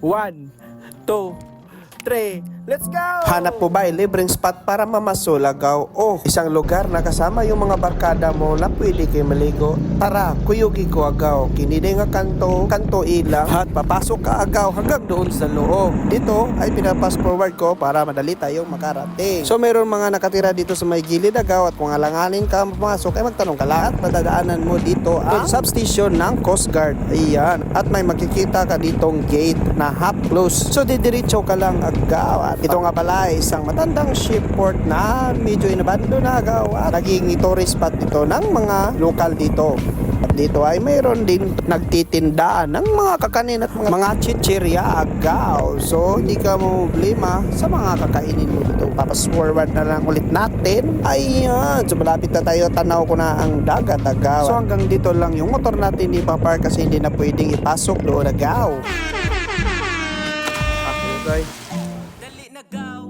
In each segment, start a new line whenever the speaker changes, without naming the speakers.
1, 2, 3, let's go!
Hanap po ba libreng spot para mamasulagaw o isang lugar na kasama yung mga barkada mo na pwede kayo maligo? Tara, kuyugi ko agaw, kiniday nga kanto ilang at papasok ka agaw hanggang doon sa loob. Dito ay pinapass forward ko para madali tayong makarating. So meron mga nakatira dito sa may gilid agaw at kung alanganin ka pumasok ay magtanong ka lang at madadaanan mo dito ang substation ng Coast Guard. Ayan. At may makikita ka ditong gate na half closed. So didiretso ka lang agaw. At ito nga pala ay isang matandang shipport na medyo inabando na agaw at naging tourist spot dito ng mga lokal dito. At dito ay mayroon din nagtitindaan ng mga kakanin at mga chichirya agaw. So hindi ka problema sa mga kakainin mo dito. Papas forward na lang ulit natin. Ayan. So malapit na tayo. Tanaw ko na ang dagat agaw. So hanggang dito lang yung motor natin ipapark kasi hindi na pwedeng ipasok doon agaw.
Okay.
Dali na gaw,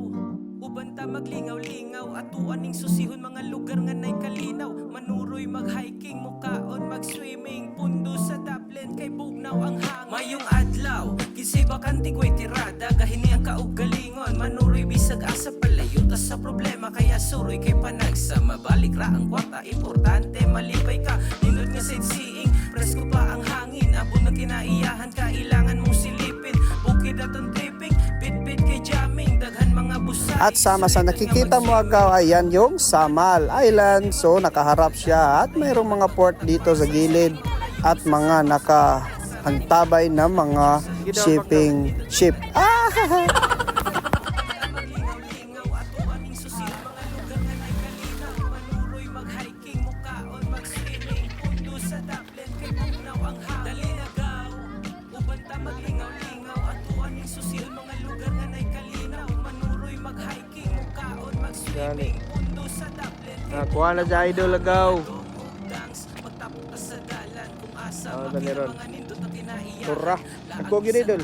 ubanta maglingaw-lingaw, atuaning susihon mga lugar nga nay kalinaw. Manuroy mag-hiking, mukaon mag-swimming, pundo sa Dublin kay bugnaw ang hangin. Mayong adlaw, kisay bakanti ko'y tirada, gahini ang kaugalingon. Manuroy bisag asa palayo, tas sa problema kaya suroy kay panagsa. Mabalik ra ang kwarta, importante malipay ka. Nindot nga sightseeing, presko pa ang hangin. Abot na kinaiyahan, kailangan mong silipin. Bukid atong tripping, bit-bit kay jamming, daghan mga busay.
At sama sa nakikita mo agaw, ayan yung Samal Island. So nakaharap siya at mayroong mga port dito sa gilid at mga nakaantabay na mga shipping ship.
Maglingaw-lingaw, atuaning susihon mga lugar nga nay kalinaw. Manuroy mag-hiking, mukaon mag-swimming, pundo sa Dublin kay bugnaw ang hangin. Dali na gaw, ubanta maglingaw-lingaw, atuaning susihon mga lugar nga nay kalinaw. Manuroy mag-hiking, mukaon mag-swimming, pundo sa Dublin kay
Nakuha na sa idol agaw.
Dance, magtapok ka sa dalan kung asa
dali ron.
mga nindot na kinaiya.
Turra. Nagkuha gini idol.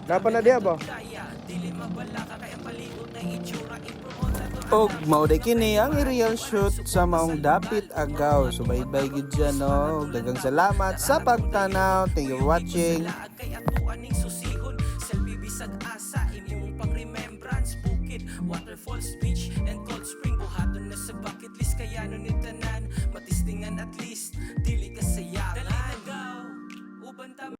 Dapat na diya ba?
Kaya, dili mabala ka kaya palikot na itsura i-promote na to.
Og mauday kini ang real shoot sa maong dapit agaw. So bye-bye gid dyan no. Daghang salamat sa pagtanaw. Thank you for watching.
Kaya